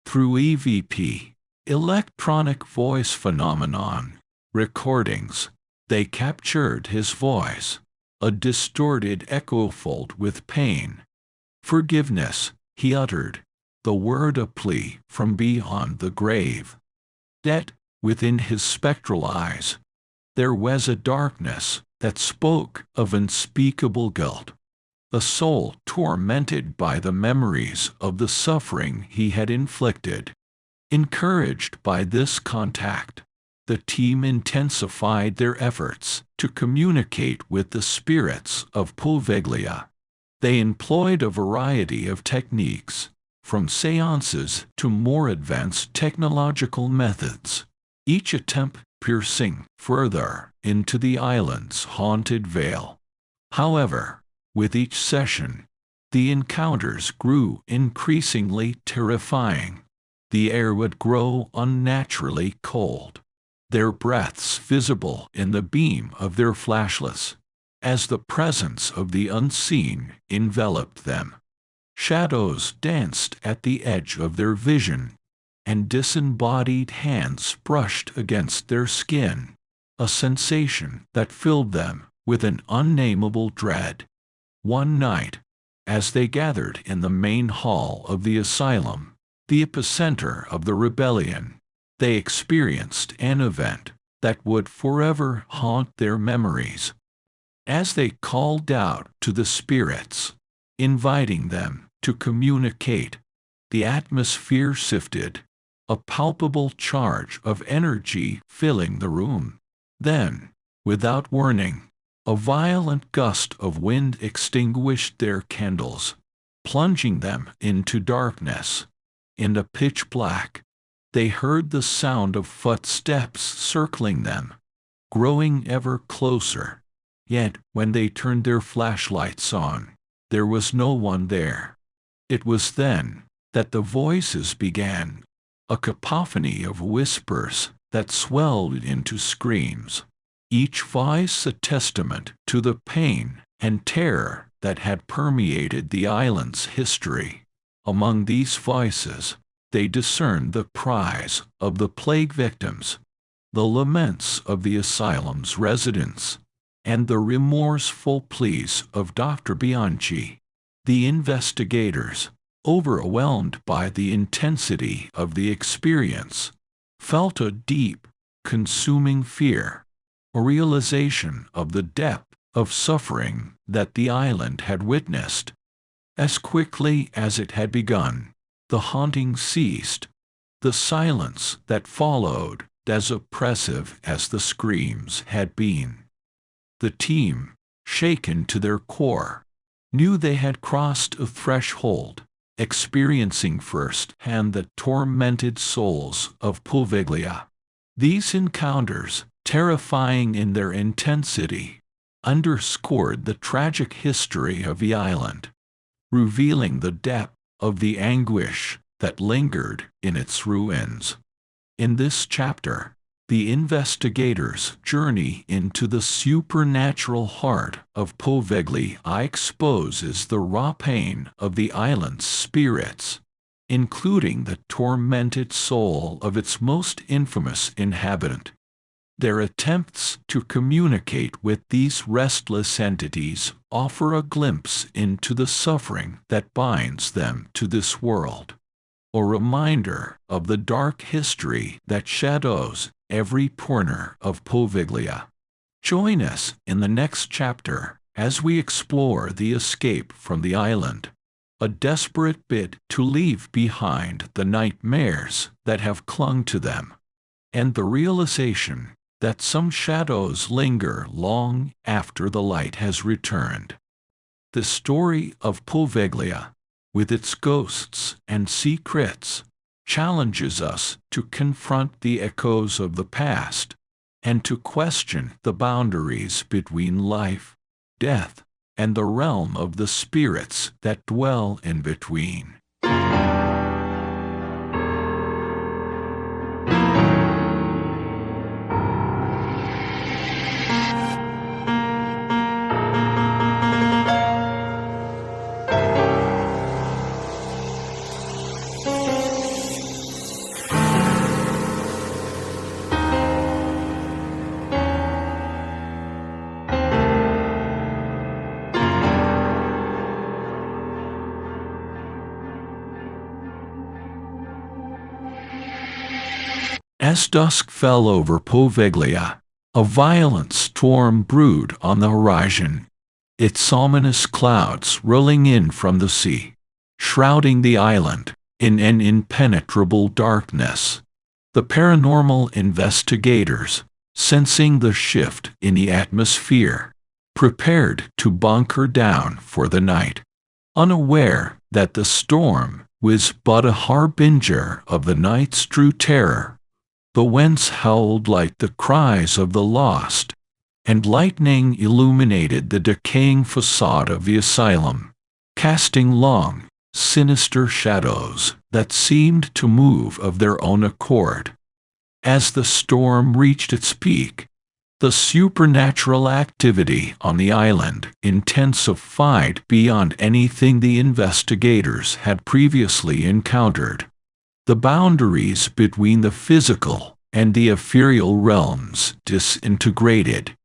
Through EVP, electronic voice phenomenon, recordings, they captured his voice, a distorted echo filled with pain. Forgiveness, he uttered, the word a plea from beyond the grave. Yet, within his spectral eyes, there was a darkness, that spoke of unspeakable guilt. A soul tormented by the memories of the suffering he had inflicted. Encouraged by this contact, the team intensified their efforts to communicate with the spirits of Poveglia. They employed a variety of techniques, from seances to more advanced technological methods, each attempt piercing further into the island's haunted veil. However, with each session, the encounters grew increasingly terrifying. The air would grow unnaturally cold, their breaths visible in the beam of their flashlights, as the presence of the unseen enveloped them. Shadows danced at the edge of their vision, and disembodied hands brushed against their skin, a sensation that filled them with an unnameable dread. One night, as they gathered in the main hall of the asylum, the epicenter of the rebellion, they experienced an event that would forever haunt their memories. As they called out to the spirits, inviting them to communicate, the atmosphere shifted, a palpable charge of energy filling the room. Then, without warning, a violent gust of wind extinguished their candles, plunging them into darkness. In the pitch black, they heard the sound of footsteps circling them, growing ever closer. Yet, when they turned their flashlights on, there was no one there. It was then that the voices began, a cacophony of whispers that swelled into screams, each voice a testament to the pain and terror that had permeated the island's history. Among these voices, they discerned the cries of the plague victims, the laments of the asylum's residents, and the remorseful pleas of Dr. Bianchi. The investigators, overwhelmed by the intensity of the experience, felt a deep, consuming fear, a realization of the depth of suffering that the island had witnessed. As quickly as it had begun, the haunting ceased, the silence that followed as oppressive as the screams had been. The team, shaken to their core, knew they had crossed a threshold, experiencing firsthand the tormented souls of Poveglia. These encounters, terrifying in their intensity, underscored the tragic history of the island, revealing the depth of the anguish that lingered in its ruins. In this chapter, the investigators' journey into the supernatural heart of Poveglia exposes the raw pain of the island's spirits, including the tormented soul of its most infamous inhabitant. Their attempts to communicate with these restless entities offer a glimpse into the suffering that binds them to this world, a reminder of the dark history that shadows every corner of Poveglia. Join us in the next chapter as we explore the escape from the island, a desperate bid to leave behind the nightmares that have clung to them, and the realization that some shadows linger long after the light has returned. The story of Poveglia, with its ghosts and secrets, challenges us to confront the echoes of the past and to question the boundaries between life, death, and the realm of the spirits that dwell in between. As dusk fell over Poveglia, a violent storm storm brewed on the horizon, its ominous clouds rolling in from the sea, shrouding the island in an impenetrable darkness. The paranormal investigators, sensing the shift in the atmosphere, prepared to bunker down for the night, unaware that the storm was but a harbinger of the night's true terror. The winds howled like the cries of the lost, and lightning illuminated the decaying facade of the asylum, casting long, sinister shadows that seemed to move of their own accord. As the storm reached its peak, the supernatural activity on the island intensified beyond anything the investigators had previously encountered. The boundaries between the physical and the ethereal realms disintegrated,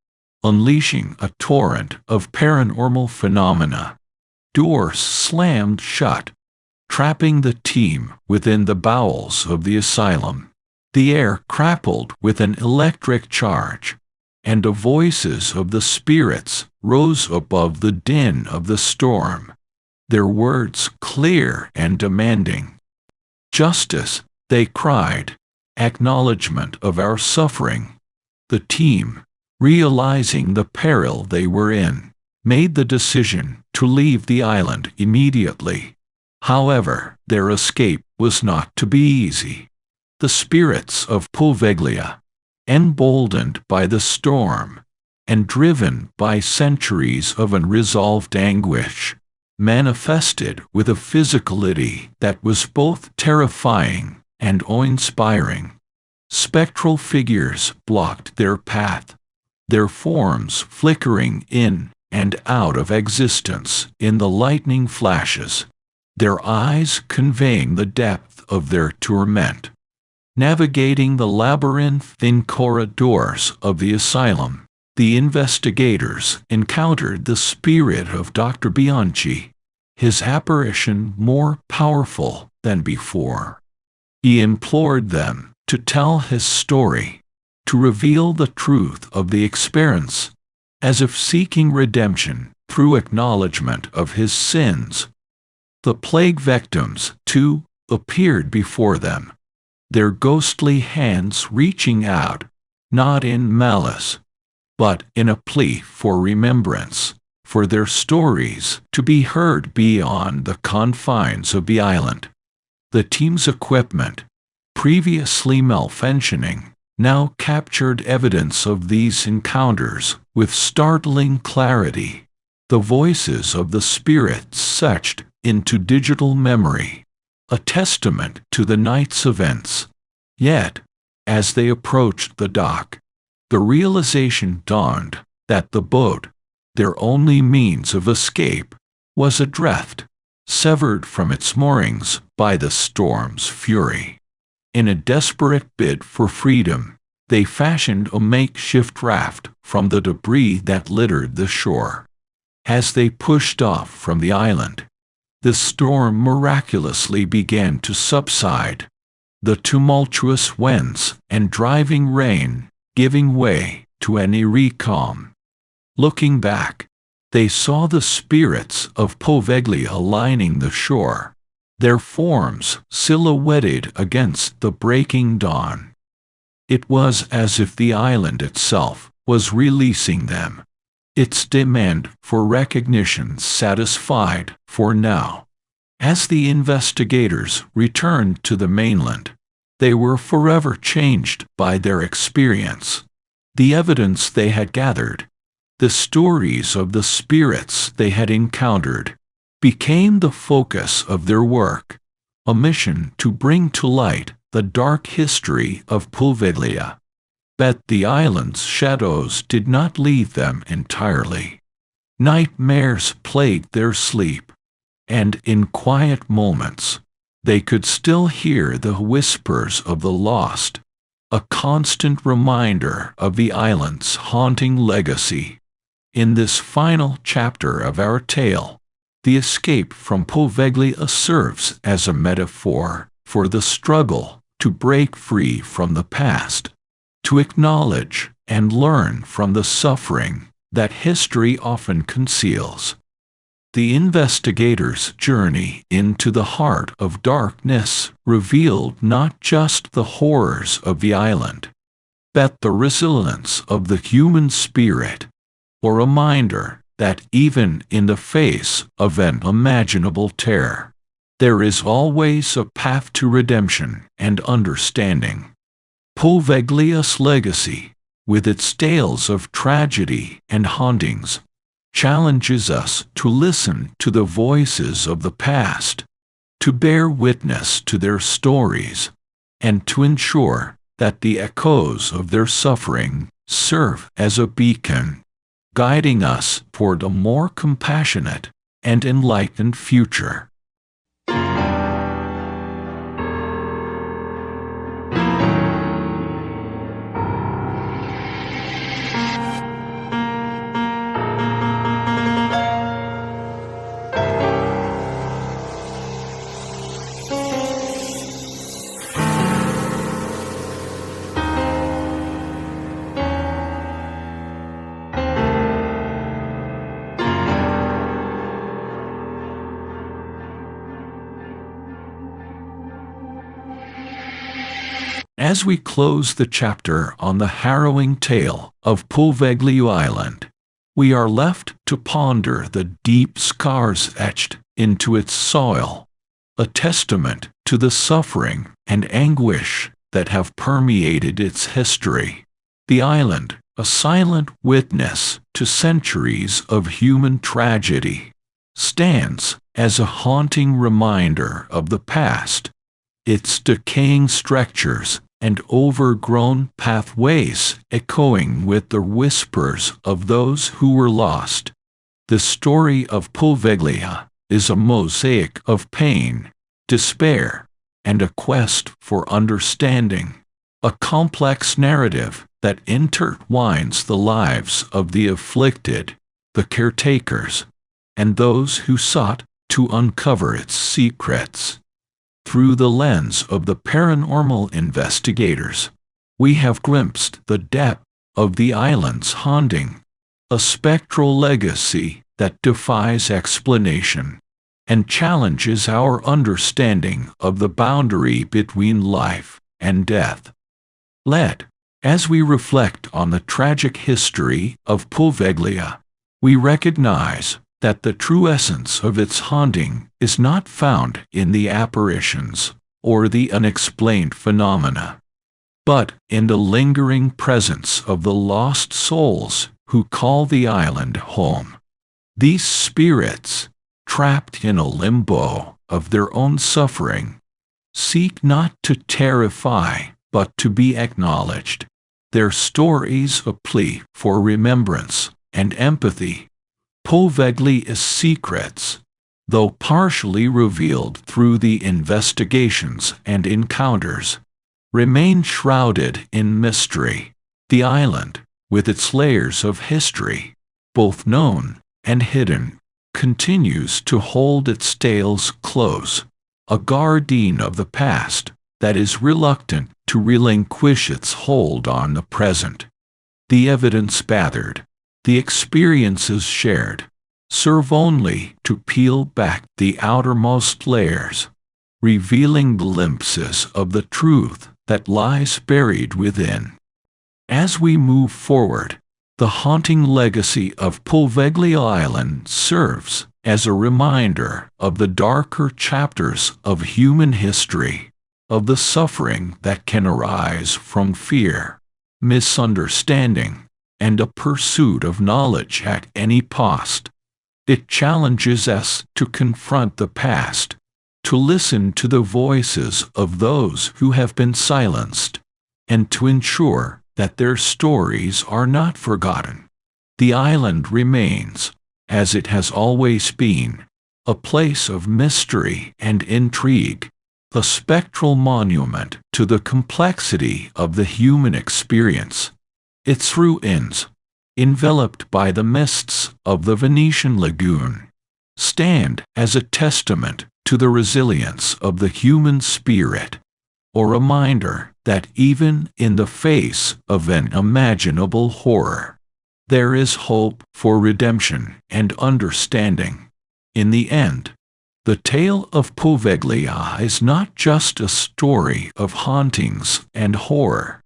unleashing a torrent of paranormal phenomena. Doors slammed shut, trapping the team within the bowels of the asylum. The air crackled with an electric charge, and the voices of the spirits rose above the din of the storm, their words clear and demanding. "Justice," they cried, "acknowledgement of our suffering." The team, realizing the peril they were in, made the decision to leave the island immediately. However, their escape was not to be easy. The spirits of Poveglia, emboldened by the storm and driven by centuries of unresolved anguish, manifested with a physicality that was both terrifying and awe-inspiring. Spectral figures blocked their path, their forms flickering in and out of existence in the lightning flashes, their eyes conveying the depth of their torment. Navigating the labyrinthine corridors of the asylum, the investigators encountered the spirit of Dr. Bianchi, his apparition more powerful than before. He implored them to tell his story, to reveal the truth of the experience, as if seeking redemption through acknowledgement of his sins. The plague victims, too, appeared before them, their ghostly hands reaching out, not in malice, but in a plea for remembrance, for their stories to be heard beyond the confines of the island. The team's equipment, previously malfunctioning, now captured evidence of these encounters with startling clarity. The voices of the spirits etched into digital memory, a testament to the night's events. Yet, as they approached the dock, the realization dawned that the boat, their only means of escape, was adrift, severed from its moorings by the storm's fury. In a desperate bid for freedom, they fashioned a makeshift raft from the debris that littered the shore. As they pushed off from the island, the storm miraculously began to subside, the tumultuous winds and driving rain giving way to an eerie calm. Looking back, they saw the spirits of Poveglia lining the shore, their forms silhouetted against the breaking dawn. It was as if the island itself was releasing them, its demand for recognition satisfied for now. As the investigators returned to the mainland, they were forever changed by their experience. The evidence they had gathered, the stories of the spirits they had encountered, became the focus of their work, a mission to bring to light the dark history of Poveglia. But the island's shadows did not leave them entirely. Nightmares plagued their sleep, and in quiet moments, they could still hear the whispers of the lost, a constant reminder of the island's haunting legacy. In this final chapter of our tale, the escape from Poveglia serves as a metaphor for the struggle to break free from the past, to acknowledge and learn from the suffering that history often conceals. The investigators' journey into the heart of darkness revealed not just the horrors of the island, but the resilience of the human spirit, a reminder that even in the face of an unimaginable terror, there is always a path to redemption and understanding. Poveglia's legacy, with its tales of tragedy and hauntings, challenges us to listen to the voices of the past, to bear witness to their stories, and to ensure that the echoes of their suffering serve as a beacon, guiding us toward a more compassionate and enlightened future. As we close the chapter on the harrowing tale of Poveglia Island, we are left to ponder the deep scars etched into its soil, a testament to the suffering and anguish that have permeated its history. The island, a silent witness to centuries of human tragedy, stands as a haunting reminder of the past, its decaying structures and overgrown pathways echoing with the whispers of those who were lost. The story of Poveglia is a mosaic of pain, despair, and a quest for understanding, a complex narrative that intertwines the lives of the afflicted, the caretakers, and those who sought to uncover its secrets. Through the lens of the paranormal investigators, we have glimpsed the depth of the island's haunting, a spectral legacy that defies explanation and challenges our understanding of the boundary between life and death. As we reflect on the tragic history of Poveglia, we recognize that the true essence of its haunting is not found in the apparitions or the unexplained phenomena, but in the lingering presence of the lost souls who call the island home. These spirits, trapped in a limbo of their own suffering, seek not to terrify but to be acknowledged, their stories a plea for remembrance and empathy. Poveglia's secrets, though partially revealed through the investigations and encounters, remain shrouded in mystery. The island, with its layers of history, both known and hidden, continues to hold its tales close, a guardian of the past that is reluctant to relinquish its hold on the present. The evidence gathered, the experiences shared, serve only to peel back the outermost layers, revealing glimpses of the truth that lies buried within. As we move forward, the haunting legacy of Poveglia Island serves as a reminder of the darker chapters of human history, of the suffering that can arise from fear, misunderstanding, and a pursuit of knowledge at any cost. It challenges us to confront the past, to listen to the voices of those who have been silenced, and to ensure that their stories are not forgotten. The island remains, as it has always been, a place of mystery and intrigue, a spectral monument to the complexity of the human experience. Its ruins, enveloped by the mists of the Venetian Lagoon, stand as a testament to the resilience of the human spirit, a reminder that even in the face of an imaginable horror, there is hope for redemption and understanding. In the end, the tale of Poveglia is not just a story of hauntings and horror,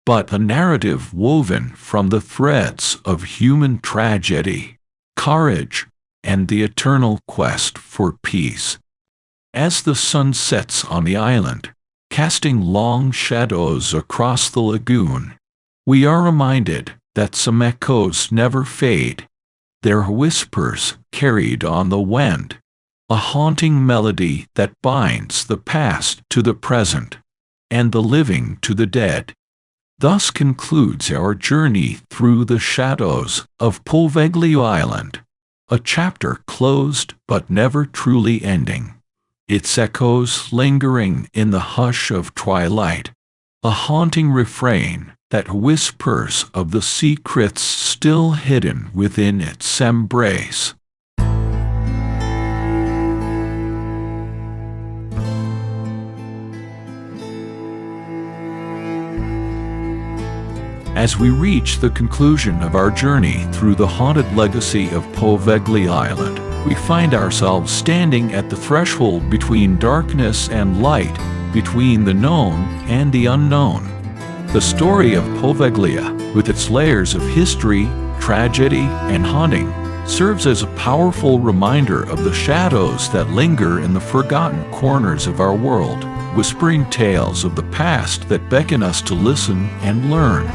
but a narrative woven from the threads of human tragedy, courage, and the eternal quest for peace. As the sun sets on the island, casting long shadows across the lagoon, we are reminded that some echoes never fade, their whispers carried on the wind, a haunting melody that binds the past to the present, and the living to the dead. Thus concludes our journey through the shadows of Poveglia Island, a chapter closed but never truly ending, its echoes lingering in the hush of twilight, a haunting refrain that whispers of the secrets still hidden within its embrace. As we reach the conclusion of our journey through the haunted legacy of Poveglia Island, we find ourselves standing at the threshold between darkness and light, between the known and the unknown. The story of Poveglia, with its layers of history, tragedy, and haunting, serves as a powerful reminder of the shadows that linger in the forgotten corners of our world, whispering tales of the past that beckon us to listen and learn.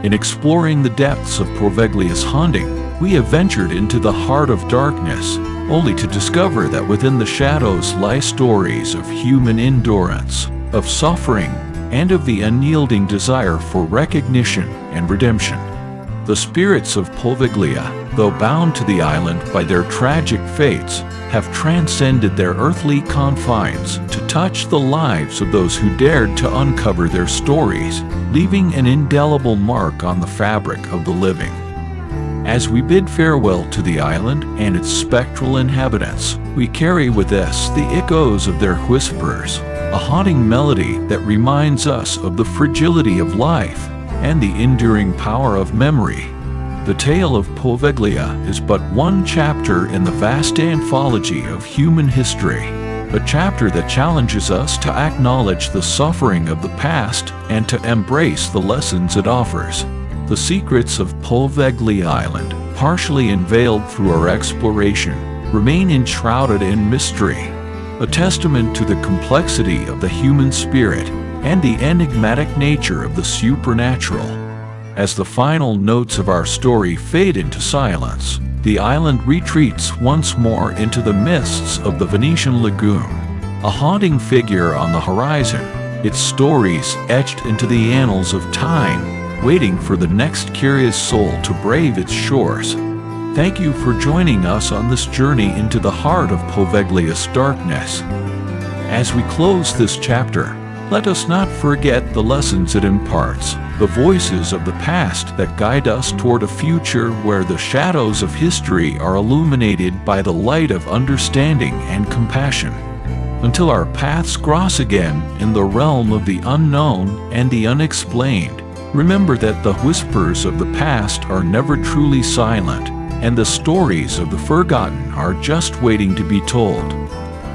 In exploring the depths of Poveglia's haunting, we have ventured into the heart of darkness, only to discover that within the shadows lie stories of human endurance, of suffering, and of the unyielding desire for recognition and redemption. The spirits of Poveglia, though bound to the island by their tragic fates, have transcended their earthly confines to touch the lives of those who dared to uncover their stories, leaving an indelible mark on the fabric of the living. As we bid farewell to the island and its spectral inhabitants, we carry with us the echoes of their whispers, a haunting melody that reminds us of the fragility of life and the enduring power of memory. The tale of Poveglia is but one chapter in the vast anthology of human history, a chapter that challenges us to acknowledge the suffering of the past and to embrace the lessons it offers. The secrets of Poveglia Island, partially unveiled through our exploration, remain enshrouded in mystery, a testament to the complexity of the human spirit and the enigmatic nature of the supernatural. As the final notes of our story fade into silence, the island retreats once more into the mists of the Venetian Lagoon, a haunting figure on the horizon, its stories etched into the annals of time, waiting for the next curious soul to brave its shores. Thank you for joining us on this journey into the heart of Poveglia's darkness. As we close this chapter, let us not forget the lessons it imparts, the voices of the past that guide us toward a future where the shadows of history are illuminated by the light of understanding and compassion. Until our paths cross again in the realm of the unknown and the unexplained, remember that the whispers of the past are never truly silent, and the stories of the forgotten are just waiting to be told.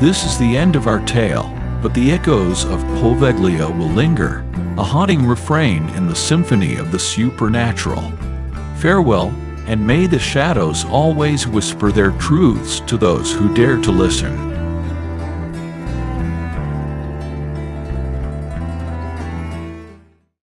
This is the end of our tale, but the echoes of Poveglia will linger, a haunting refrain in the symphony of the supernatural. Farewell, and may the shadows always whisper their truths to those who dare to listen.